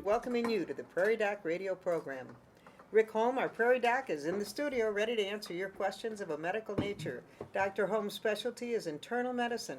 welcoming you to the Prairie Doc radio program. Rick Holm, our Prairie Doc, is in the studio ready to answer your questions of a medical nature. Dr. Holm's specialty is internal medicine.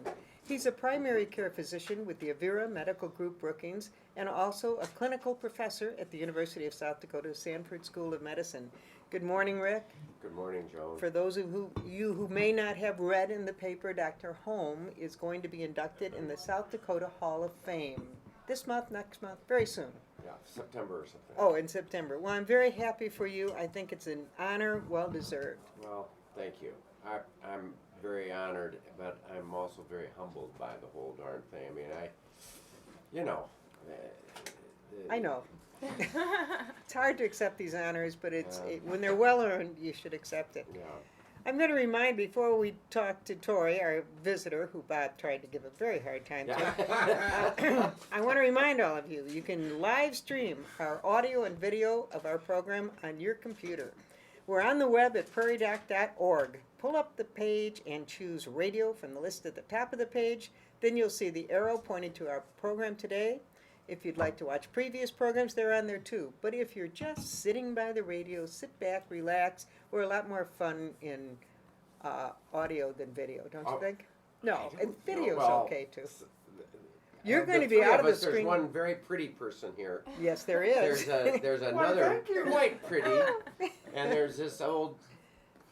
He's a primary care physician with the Avera Medical Group Brookings and also a clinical professor at the University of South Dakota Sanford School of Medicine. Good morning, Rick. Good morning, Joan. For those of you who may not have read in the paper, Dr. Holm is going to be inducted in the South Dakota Hall of Fame. This month, next month, very soon. Yeah, September or something. Oh, in September. Well, I'm very happy for you. I think it's an honor well deserved. Well, thank you. I'm very honored, but I'm also very humbled by the whole darn thing. I mean, I know. It's hard to accept these honors, but when they're well earned, you should accept it. Yeah. I'm going to remind, before we talk to Tori, our visitor, who Bob tried to give a very hard time to, I want to remind all of you, you can live stream our audio and video of our program on your computer. We're on the web at prairiedoc.org. Pull up the page and choose radio from the list at the top of the page. Then you'll see the arrow pointing to our program today. If you'd like to watch previous programs, they're on there too. But if you're just sitting by the radio, sit back, relax. We're a lot more fun in audio than video, don't you think? No, and video's okay too. You're going to be out of the screen. There's one very pretty person here. Yes, there is. There's another quite pretty, and there's this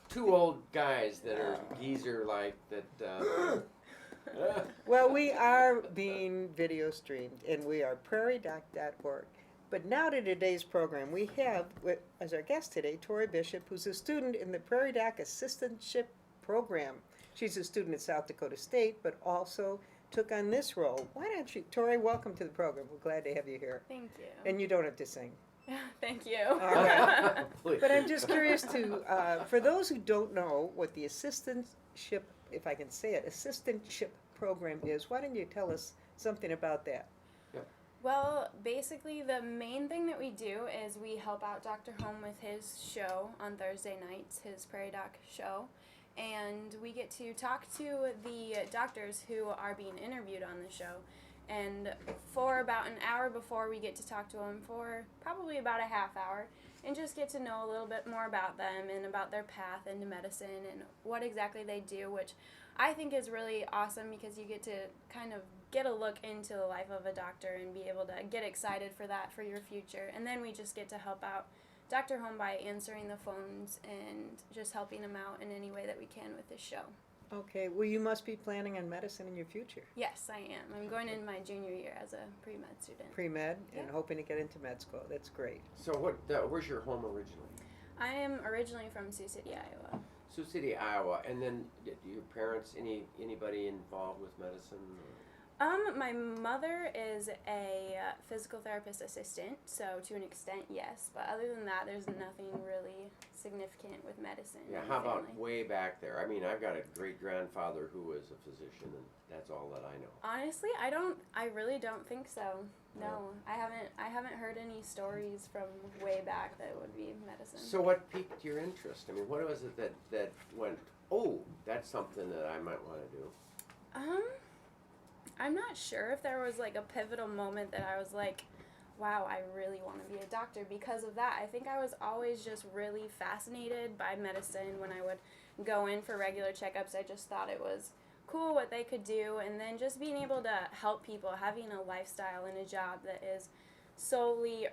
two old guys that are geezer-like that. Well, we are being video streamed, and we are prairiedoc.org. But now to today's program, we have, as our guest today, Tori Bishop, who's a student in the Prairie Doc Assistantship Program. She's a student at South Dakota State, but also took on this role. Why don't you, Tori, welcome to the program. We're glad to have you here. Thank you. And you don't have to sing. Thank you. All right. But I'm just curious for those who don't know what the assistantship, if I can say it, assistantship program is, why don't you tell us something about that? Well, basically the main thing that we do is we help out Dr. Holm with his show on Thursday nights, his Prairie Doc show, and we get to talk to the doctors who are being interviewed on the show. And for about an hour before, we get to talk to them for probably about a half hour and just get to know a little bit more about them and about their path into medicine and what exactly they do, which I think is really awesome because you get to kind of get a look into the life of a doctor and be able to get excited for that for your future. And then we just get to help out Dr. Holm by answering the phones and just helping him out in any way that we can with this show. Okay, well, you must be planning on medicine in your future. Yes, I am. I'm going in my junior year as a pre-med student. Pre-med and hoping to get into med school. That's great. So where's your home originally? I am originally from Sioux City, Iowa. Sioux City, Iowa. And then do your parents, anybody involved with medicine? My mother is a physical therapist assistant, so to an extent, yes. But other than that, there's nothing really significant with medicine. Yeah, how about way back there? I mean, I've got a great-grandfather who was a physician, and that's all that I know. Honestly, I really don't think so. No, I haven't heard any stories from way back that would be medicine. So what piqued your interest? I mean, what was it that went, oh, that's something that I might want to do? I'm not sure if there was like a pivotal moment that I was like, wow, I really want to be a doctor because of that. I think I was always just really fascinated by medicine. When I would go in for regular checkups, I just thought it was cool what they could do. And then just being able to help people, having a lifestyle and a job that is solely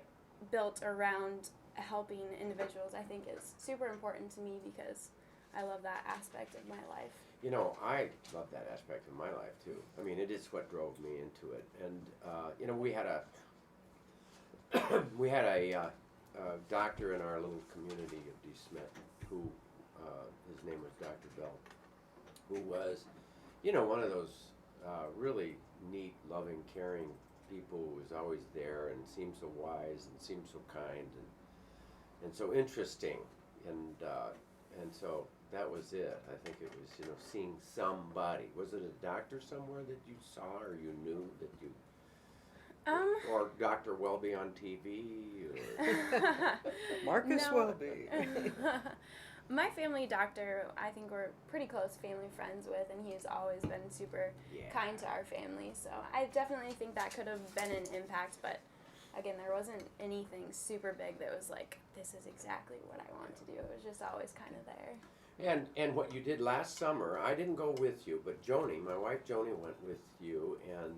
built around helping individuals, I think is super important to me because I love that aspect of my life. You know, I love that aspect of my life too. I mean, it is what drove me into it. And we had a doctor in our little community of D. Smith who his name was Dr. Bell, who was, one of those really neat, loving, caring people who was always there and seemed so wise and seemed so kind and so interesting. And so that was it. I think it was, seeing somebody. Was it a doctor somewhere that you saw or you knew that you, or Dr. Welby on TV? Or Marcus Welby. My family doctor, I think we're pretty close family friends with, and he's always been super kind to our family. So I definitely think that could have been an impact, but again, there wasn't anything super big that was like, this is exactly what I want to do. It was just always kind of there. And what you did last summer, I didn't go with you, but Joni, my wife Joni, went with you, and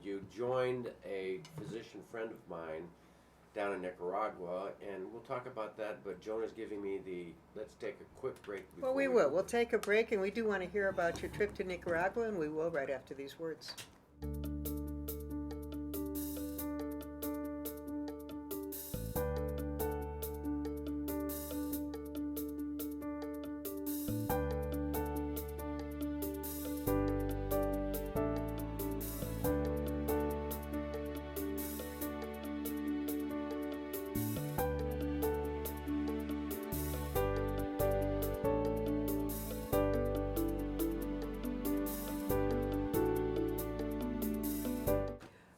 you joined a physician friend of mine down in Nicaragua, and we'll talk about that. But Jonah's giving me let's take a quick break. Well, we will. We'll take a break, and we do want to hear about your trip to Nicaragua, and we will right after these words.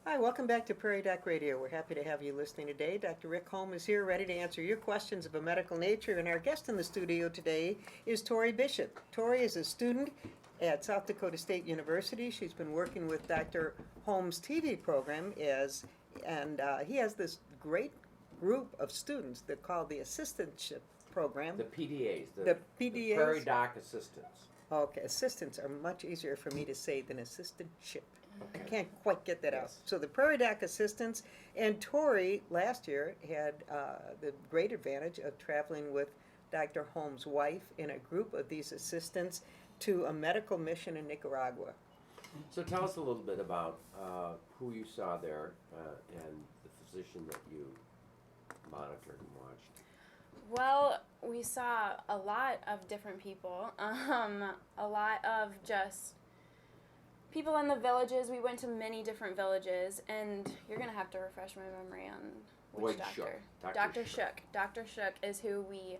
Hi, welcome back to Prairie Doc Radio. We're happy to have you listening today. Dr. Rick Holm is here ready to answer your questions of a medical nature, and our guest in the studio today is Tori Bishop. Tori is a student at South Dakota State University. She's been working with Dr. Holm's TV program and he has this great group of students that call the assistantship program. The PDAs, The PDAs? the Prairie Doc Assistants. Okay, assistants are much easier for me to say than assistantship. I Okay. can't quite get that out. Yes. So the Prairie Doc assistants, and Tori last year had the great advantage of traveling with Dr. Holm's wife in a group of these assistants to a medical mission in Nicaragua. So tell us a little bit about who you saw there and the physician that you monitored and watched. Well, we saw a lot of different people, a lot of just people in the villages. We went to many different villages, and you're going to have to refresh my memory on which Wade Shook. doctor. Dr. Shook. Dr. Shook is who we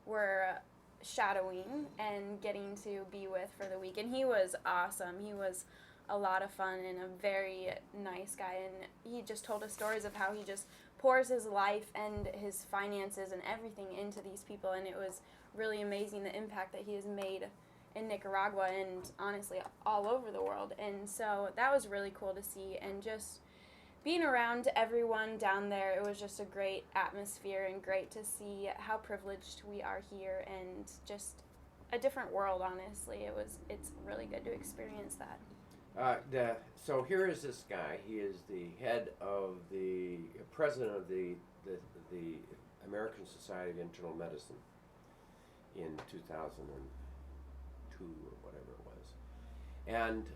were shadowing and getting to be with for the week, and he was awesome. He was a lot of fun and a very nice guy, and he just told us stories of how he just pours his life and his finances and everything into these people, and it was really amazing the impact that he has made in Nicaragua and honestly all over the world. And so that was really cool to see, and just being around everyone down there, it was just a great atmosphere and great to see how privileged we are here and just a different world. Honestly, it's really good to experience that. So here is this guy. He is the head of the president of the American Society of Internal Medicine in 2002 or whatever it was, and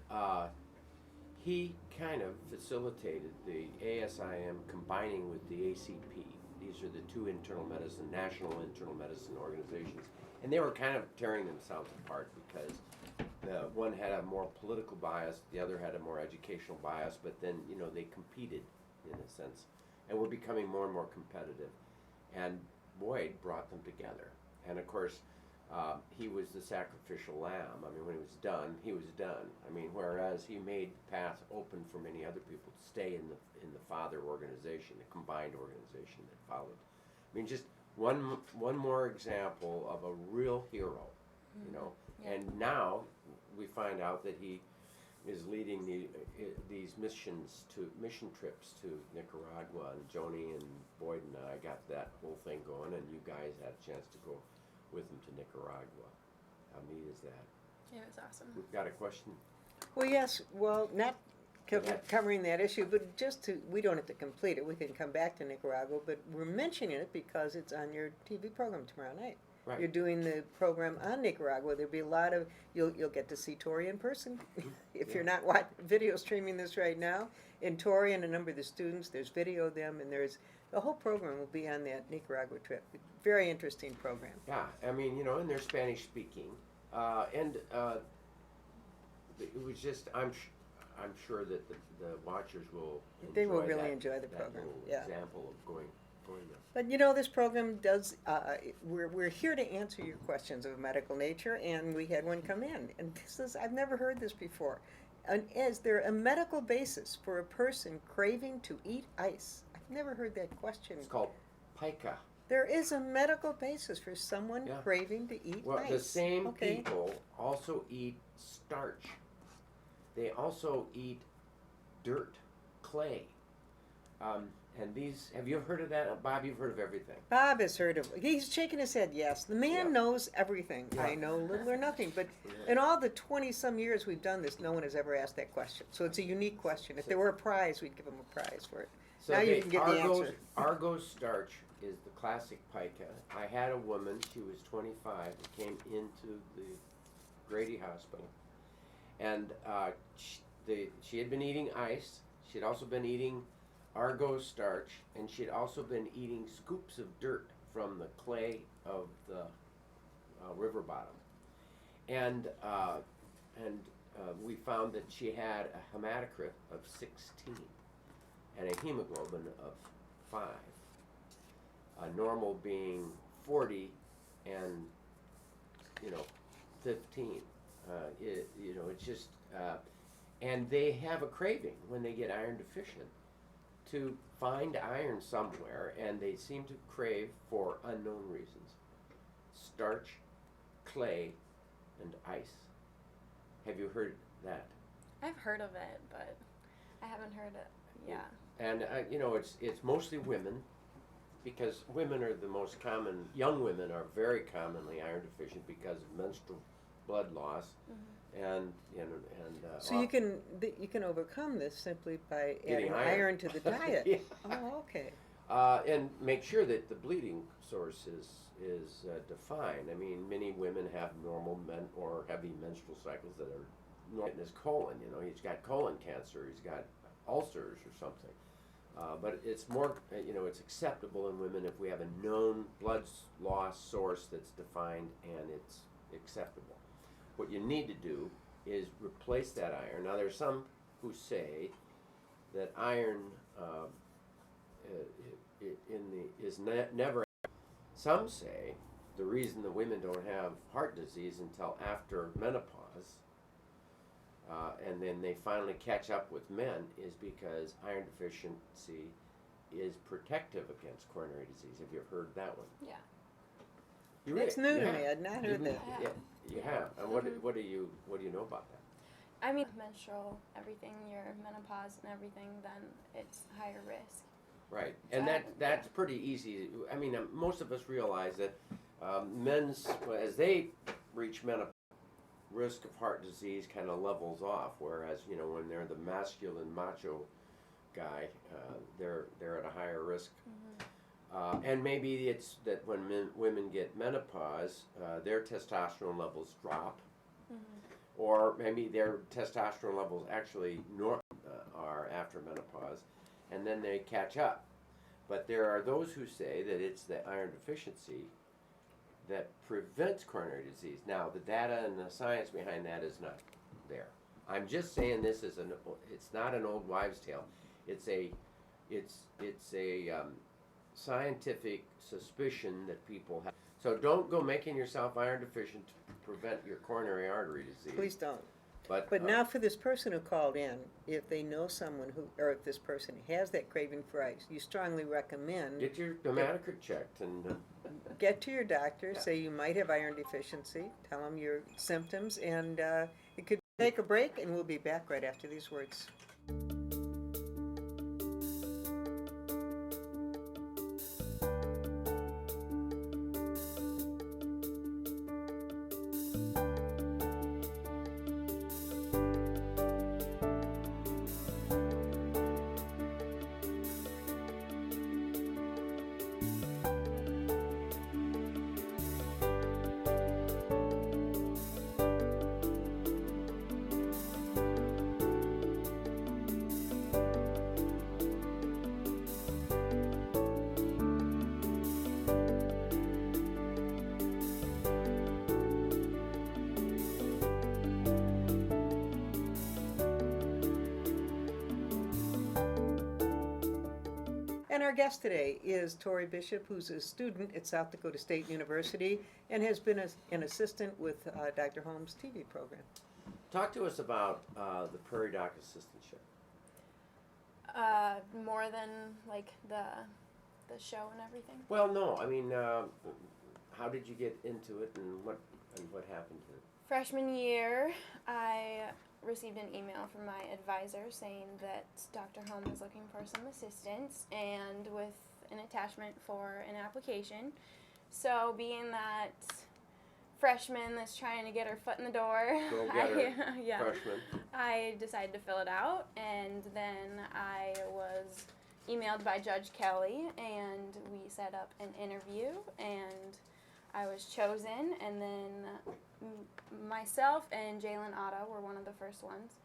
he kind of facilitated the ASIM combining with the ACP. These are the two national internal medicine organizations, and they were kind of tearing themselves apart because the one had a more political bias, the other had a more educational bias, but then, they competed in a sense, and were becoming more and more competitive. And Boyd brought them together. And of course, he was the sacrificial lamb. I mean, when he was done. I mean, whereas he made the path open for many other people to stay in the father organization, the combined organization that followed. I mean, just one more example of a real hero, Yeah. And now we find out that he is leading these mission trips to Nicaragua, and Joni and Boyd and I got that whole thing going, and you guys had a chance to go with him to Nicaragua. How neat is that? It was awesome. We've got a question. Well, yes, not Yeah. covering that issue, but we don't have to complete it. We can come back to Nicaragua, but we're mentioning it because it's on your TV program tomorrow night. Right. You're doing the program on Nicaragua. There'll be a lot of, you'll get to see Tori in person if you're not video streaming this right now. And Tori and a number of the students, there's video of them, and the whole program will be on that Nicaragua trip. Very interesting program. Yeah, I mean, and they're Spanish speaking, and it was just I'm sure that the watchers will They will really enjoy the that program. little Yeah. example of going there. But this program does, we're here to answer your questions of a medical nature, and we had one come in. And I've never heard this before. And is there a medical basis for a person craving to eat ice? I've never heard that question. It's called pica. There is a medical basis for someone Yeah. craving to eat Well, ice. the same Okay. people also eat starch. They also eat dirt, clay. And these, have you ever heard of that? Bob, you've heard of everything. Bob has heard of. He's shaking his head. Yes, the man Yeah. knows everything. Yeah. I know little or nothing. But Yeah. in all the 20-some years we've done this, no one has ever asked that question. So it's a unique question. If there were a prize, we'd give him a prize for it. So Now you can get the answer. Argo starch is the classic pica. I had a woman, she was 25, who came into the Grady Hospital, and she had been eating ice. She had also been eating Argo starch, and she had also been eating scoops of dirt from the clay of the river bottom. And we found that she had a hematocrit of 16 and a hemoglobin of 5. Normal being 40 and 15. It's just and they have a craving when they get iron deficient to find iron somewhere, and they seem to crave for unknown reasons. Starch, clay, and ice. Have you heard that? I've heard of it, but I haven't heard it. Yeah. And it's mostly women, because women are the most common. Young women are very commonly iron deficient because of menstrual blood loss, and So you can overcome this simply by Getting adding iron. iron to the diet. Yeah. Oh, okay. And make sure that the bleeding source is defined. I mean, many women have normal or heavy menstrual cycles that are normal. His colon, he's got colon cancer, he's got ulcers or something. But it's more, it's acceptable in women if we have a known blood loss source that's defined and it's acceptable. What you need to do is replace that iron. Now, there's some who say that iron never. Some say the reason the women don't have heart disease until after menopause, and then they finally catch up with men, is because iron deficiency is protective against coronary disease. Have you heard that one? Yeah. It's new to me. I'd not heard that. Yeah, you have. And what do you know about that? I mean, menstrual, everything, your menopause and everything, then it's higher risk. Right, and that's pretty easy. I mean, most of us realize that as they reach menopause, risk of heart disease kind of levels off. Whereas when they're the masculine macho guy, they're at a higher risk. And maybe it's that when women get menopause, their testosterone levels drop, or maybe their testosterone levels actually are after menopause, and then they catch up. But there are those who say that it's the iron deficiency that prevents coronary disease. Now, the data and the science behind that is not there. I'm just saying this is it's not an old wives' tale. It's a scientific suspicion that people have. So don't go making yourself iron deficient to prevent your coronary artery disease. Please don't. But now for this person who called in, if they know someone or if this person has that craving for ice, you strongly recommend get your hematocrit checked and get to your doctor, say you might have iron deficiency, tell them your symptoms, and it could take a break, and we'll be back right after these words. And our guest today is Tori Bishop, who's a student at South Dakota State University and has been an assistant with Dr. Holmes' TV program. talk to us about the Prairie Doc assistantship. More than like the show and everything. Well, no, I mean, how did you get into it, and what happened to it? Freshman year, I received an email from my advisor saying that Dr. Home was looking for some assistance and with an attachment for an application. So being that freshman that's trying to get her foot in the door, Freshman. I decided to fill it out, and then I was emailed by Judge Kelly, and we set up an interview, and I was chosen, and then myself and Jalen Otto were one of the first ones.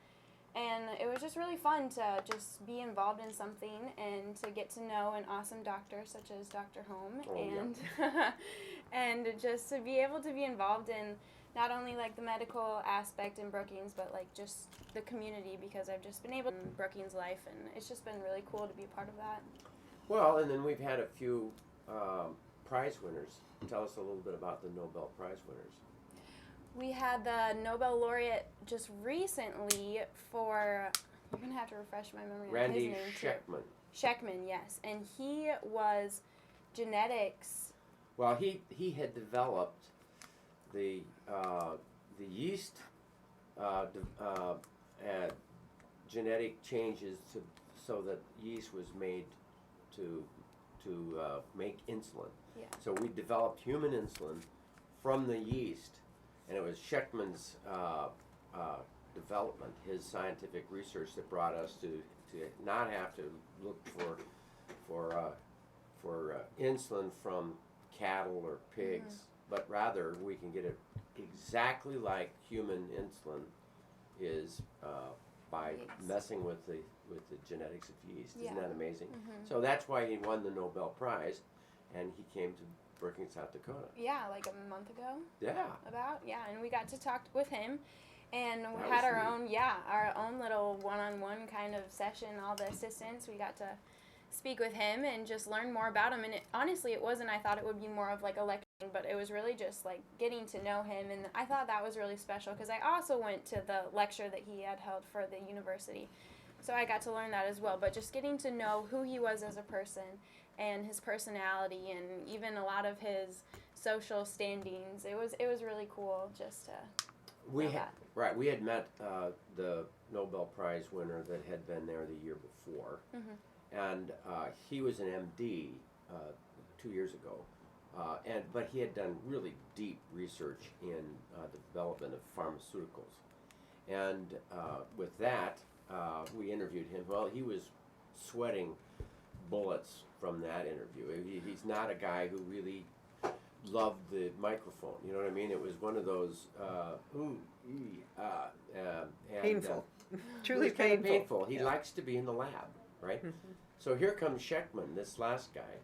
And it was just really fun to just be involved in something and to get to know an awesome doctor such as Dr. Home, and just to be able to be involved in not only like the medical aspect in Brookings, but like just the community, because I've just been able in Brookings life, and it's just been really cool to be a part of that. Well, and then we've had a few prize winners. Tell us a little bit about the Nobel Prize winners. We had the Nobel laureate just recently for, you're going to have to refresh my memory on his Randy name Schekman. Schekman, yes. And he was genetics. Well, he had developed the yeast genetic changes so that yeast was made to make insulin. Yeah. So we developed human insulin from the yeast, and it was Schekman's development, his scientific research, that brought us to not have to look for insulin from cattle or pigs, but rather we can get it exactly like human insulin is by Yeast. messing with the genetics of yeast. Yeah. Isn't that amazing? Mm-hmm. So that's why he won the Nobel Prize, and he came to Brookings, South Dakota. Yeah, like a month ago. Yeah. And we got to talk with him, and we That had was neat. our own little one-on-one kind of session. All the assistants, we got to speak with him and just learn more about him. And honestly, it wasn't. I thought it would be more of like a lecture, but it was really just like getting to know him, and I thought that was really special because I also went to the lecture that he had held for the university, so I got to learn that as well. But just getting to know who he was as a person and his personality and even a lot of his social standings, it was really cool just to know that. Right, we had met the Nobel Prize winner that had been there the year before, and he was an MD 2 years ago, but he had done really deep research in the development of pharmaceuticals, and with that, we interviewed him. Well, he was sweating bullets from that interview. He's not a guy who really loved the microphone. You know what I mean? It was one of those Painful. Truly Truly painful. painful. He Yeah. likes to be in the lab, right? So here comes Schekman, this last guy.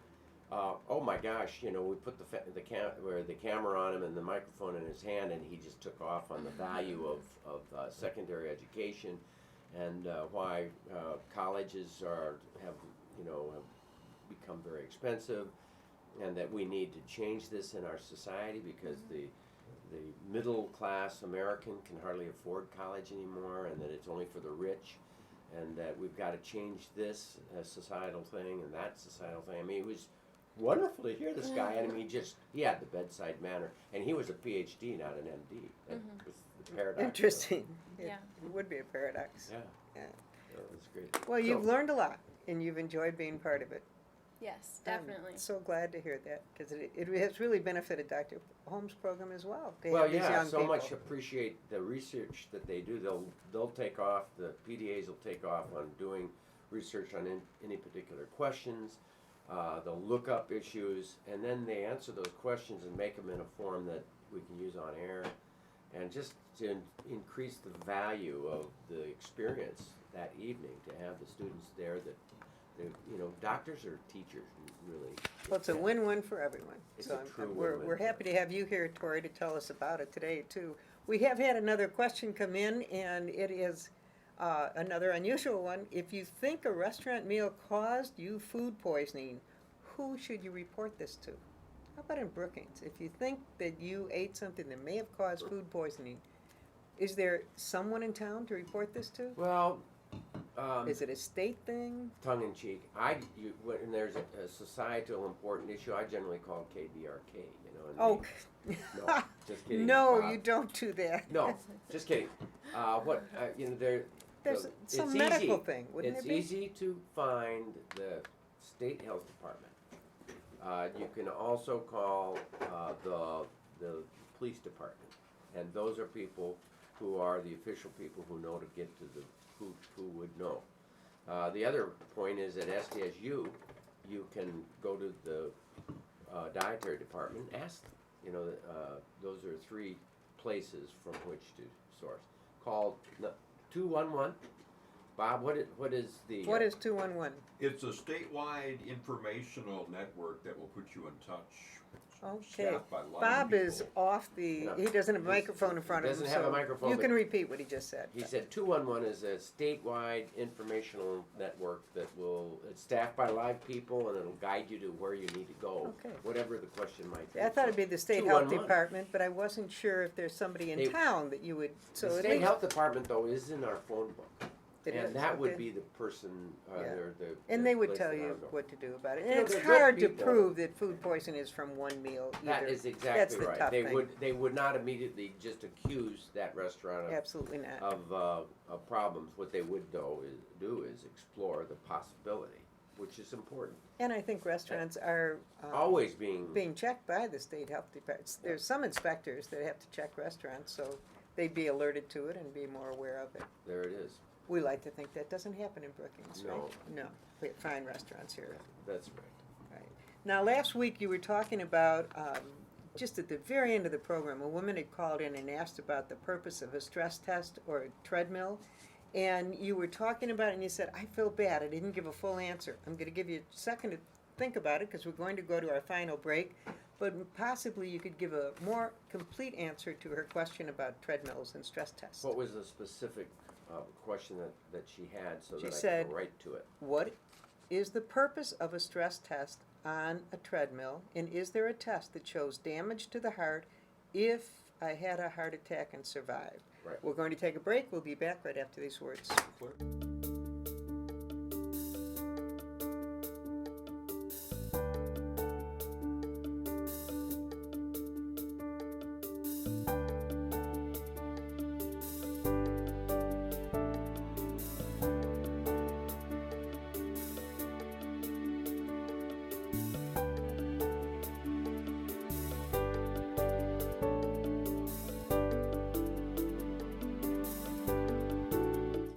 Oh my gosh! You know, we put the camera on him and the microphone in his hand, and he just took off on the value of secondary education, and why colleges have become very expensive, and that we need to change this in our society because the middle class American can hardly afford college anymore, and that it's only for the rich, and that we've got to change this societal thing and that societal thing. I mean, it was wonderful to hear this guy, and I mean, he had the bedside manner, and he was a PhD, not an MD. That was the paradox. Interesting. Yeah. It would be a paradox. Yeah. Yeah. That was great. Well, you've learned a lot, and you've enjoyed being part of it. Yes, definitely. I'm so glad to hear that, because it has really benefited Dr. Holmes' program as well. To Well, have these yeah, young so people. much appreciate the research that they do. They'll take off, the PDAs will take off on doing research on any particular questions. They'll look up issues, and then they answer those questions and make them in a form that we can use on air, and just to increase the value of the experience that evening, to have the students there that, doctors are teachers, really. Well, it's a win-win for everyone. It's So a true we're win-win. we're happy to have you here, Tori, to tell us about it today, too. We have had another question come in, and it is another unusual one. If you think a restaurant meal caused you food poisoning, who should you report this to? How about in Brookings? If you think that you ate something that may have caused food poisoning, is there someone in town to report this to? Well, Is it a state thing? Tongue in cheek. When there's a societal important issue, I generally call KDRK. You know. And Oh, no, just kidding. no, you don't do that. No, just kidding. There's it's some medical easy. thing, wouldn't It's it be? easy to find the state health department. You can also call the police department, and those are people who are the official people who know to get to the who would know. The other point is at SDSU, you can go to the dietary department and ask them. You know, those are 3 places from which to source. Call 211. Bob, what is the? What is 211? It's a statewide informational network that will put you in touch. Okay. Staffed by a lot of Bob people. is off the, No. he doesn't have a microphone in front of him, Doesn't have a so microphone, you but- can repeat what he just said. He said 211 is a statewide informational network it's staffed by live people, and it'll guide you to where you need to go, Okay. whatever the question might be. I thought it'd be the state health 211. department, but I wasn't sure if there's somebody in They- town that you would, so The at state least. health department, though, is in our phone book. It And is, that would okay. be the person, Yeah. or the. And the they would place tell that I you would go. what to do about it. You And know, it's they're good hard to people. prove that food poisoning is from one meal either. That is That's exactly the right. tough They thing. would not immediately just accuse that restaurant Absolutely not. of problems. What they would do is explore the possibility, which is important. And I think restaurants are Always being checked by the state health department. There's some inspectors that have to check restaurants, so they'd be alerted to it and be more aware of it. there. It is. We like to think that doesn't happen in Brookings, right? No. No, we have fine restaurants here. That's right. Right. Now, last week you were talking about, just at the very end of the program, a woman had called in and asked about the purpose of a stress test or a treadmill. And you were talking about it and you said, I feel bad, I didn't give a full answer. I'm going to give you a second to think about it because we're going to go to our final break. But possibly you could give a more complete answer to her question about treadmills and stress tests. What was the specific question that she had so She that I said- can go right to it? What is the purpose of a stress test on a treadmill? And is there a test that shows damage to the heart if I had a heart attack and survived? Right. We're going to take a break. We'll be back right after these words. Clerk?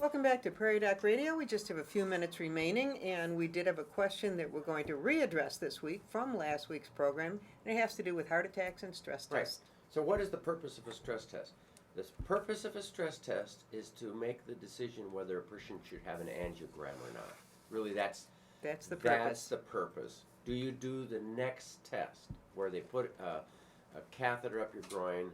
Welcome back to Prairie Doc Radio. We just have a few minutes remaining, and we did have a question that we're going to readdress this week from last week's program, and it has to do with heart attacks and stress Right. tests. So what is the purpose of a stress test? The purpose of a stress test is to make the decision whether a person should have an angiogram or not. Really, that's That's the That's purpose. the purpose. Do you do the next test where they put a catheter up your groin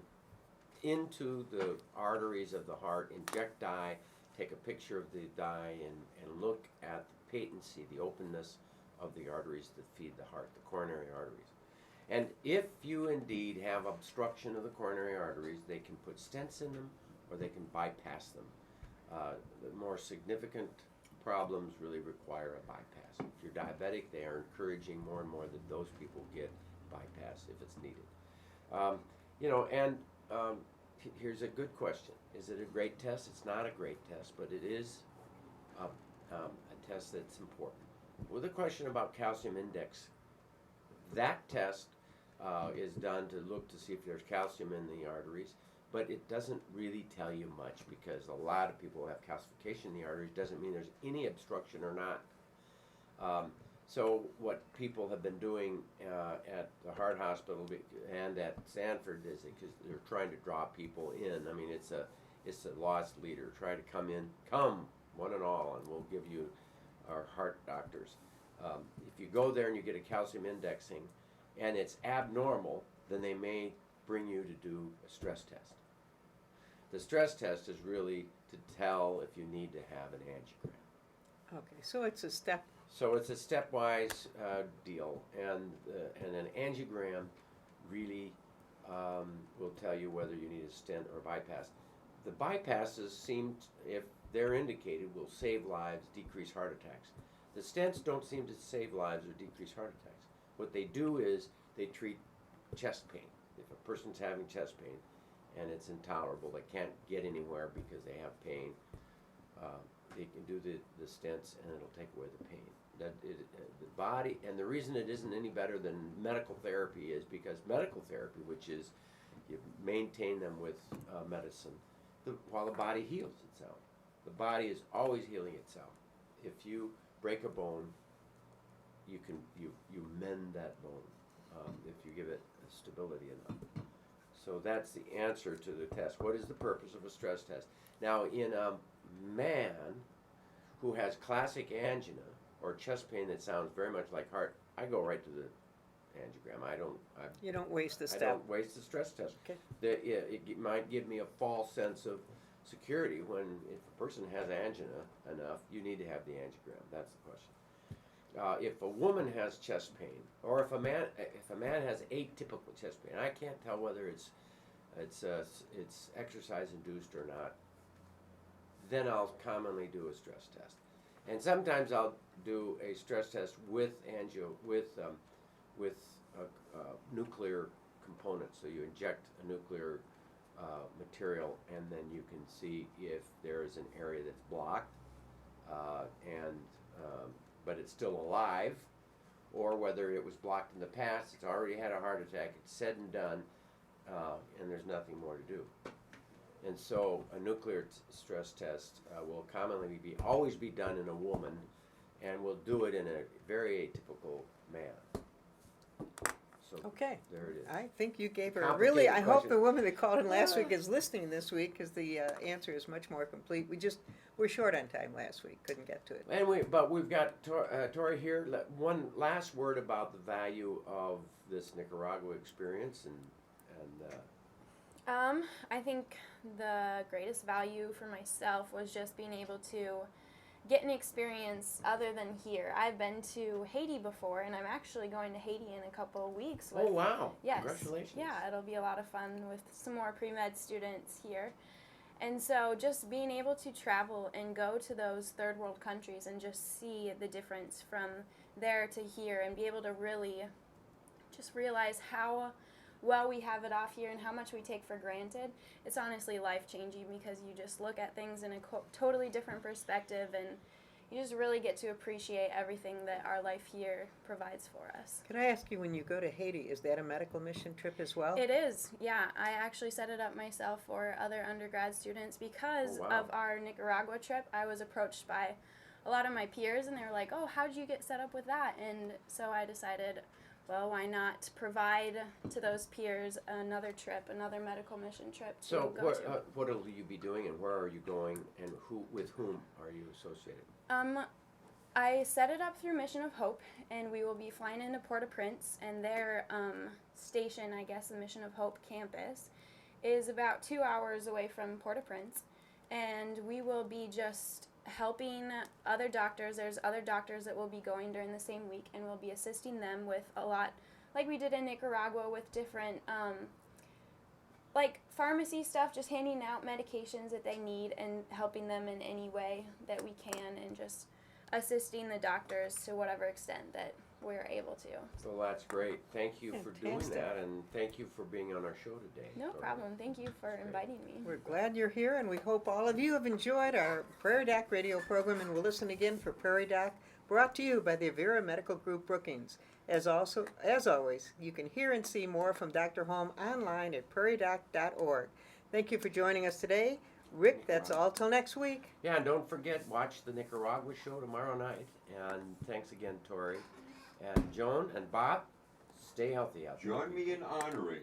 into the arteries of the heart, inject dye, take a picture of the dye, and look at the patency, the openness of the arteries that feed the heart, the coronary arteries. And if you indeed have obstruction of the coronary arteries, they can put stents in them or they can bypass them. The more significant problems really require a bypass. If you're diabetic, they are encouraging more and more that those people get bypass if it's needed. Here's a good question. Is it a great test? It's not a great test, but it is a test that's important. With a question about calcium index, that test is done to look to see if there's calcium in the arteries, but it doesn't really tell you much because a lot of people have calcification in the arteries. Doesn't mean there's any obstruction or not. So what people have been doing at the Heart Hospital and at Sanford is because they're trying to draw people in. I mean, it's a lost leader. Try to come one and all, and we'll give you our heart doctors. If you go there and you get a calcium indexing, and it's abnormal, then they may bring you to do a stress test. The stress test is really to tell if you need to have an angiogram. Okay, so it's a step. So it's a stepwise deal, and an angiogram really will tell you whether you need a stent or bypass. The bypasses seem, if they're indicated, will save lives, decrease heart attacks. The stents don't seem to save lives or decrease heart attacks. What they do is they treat chest pain. If a person's having chest pain and it's intolerable, they can't get anywhere because they have pain, they can do the stents and it'll take away the pain. The body, and the reason it isn't any better than medical therapy is because medical therapy, which is you maintain them with medicine, while the body heals itself. The body is always healing itself. If you break a bone, you mend that bone if you give it stability enough. So that's the answer to the test. What is the purpose of a stress test? Now, in a man who has classic angina or chest pain that sounds very much like heart, I go right to the angiogram. You don't waste the I step. don't waste the stress test. Okay. It might give me a false sense of security when if a person has angina enough, you need to have the angiogram. That's the question. If a woman has chest pain, or if a man has atypical chest pain, I can't tell whether it's exercise induced or not. Then I'll commonly do a stress test, and sometimes I'll do a stress test with nuclear components. So you inject a nuclear material, and then you can see if there is an area that's blocked, but it's still alive, or whether it was blocked in the past, it's already had a heart attack, it's said and done, and there's nothing more to do. And so a nuclear stress test will commonly always be done in a woman, and we'll do it in a very atypical man. So Okay. there it is. I think you gave her Complicated really. I hope question. the woman that called in last week is listening this week because the answer is much more complete. We're short on time last week. Couldn't get to it. And we've got Tori here. One last word about the value of this Nicaragua experience, and I think the greatest value for myself was just being able to get an experience other than here. I've been to Haiti before, and I'm actually going to Haiti in a couple of weeks. oh wow! Yes. Congratulations! Yeah, it'll be a lot of fun with some more pre-med students here. And so just being able to travel and go to those third world countries and just see the difference from there to here and be able to really just realize how well we have it off here and how much we take for granted, it's honestly life-changing because you just look at things in a totally different perspective and you just really get to appreciate everything that our life here provides for us. Can I ask you, when you go to Haiti, is that a medical mission trip as well? It is, yeah. I actually set it up myself for other undergrad students because of our Nicaragua trip. I was approached by a lot of my peers and they were like, oh, how did you get set up with that? And so I decided, well, why not provide to those peers another trip, another medical mission trip to go to. What will you be doing, and where are you going, and with whom are you associated? I set it up through Mission of Hope, and we will be flying into Port-au-Prince, and their station, I guess, the Mission of Hope campus, is about 2 hours away from Port-au-Prince, and we will be just helping other doctors. There's other doctors that will be going during the same week, and we'll be assisting them with a lot, like we did in Nicaragua, with different like pharmacy stuff, just handing out medications that they need and helping them in any way that we can, and just assisting the doctors to whatever extent that we're able to. So that's great. Thank you for doing Fantastic. that, and thank you for being on our show today. No problem. Thank you for inviting me. We're glad you're here, and we hope all of you have enjoyed our Prairie Doc radio program, and will listen again for Prairie Doc, brought to you by the Avera Medical Group Brookings. As always, you can hear and see more from Dr. Holm online at prairiedoc.org. Thank you for joining us today. Rick, that's all till next week. Yeah, and don't forget, watch the Nicaragua show tomorrow night. And thanks again, Tori. And Joan and Bob, stay healthy out there. Join me in honoring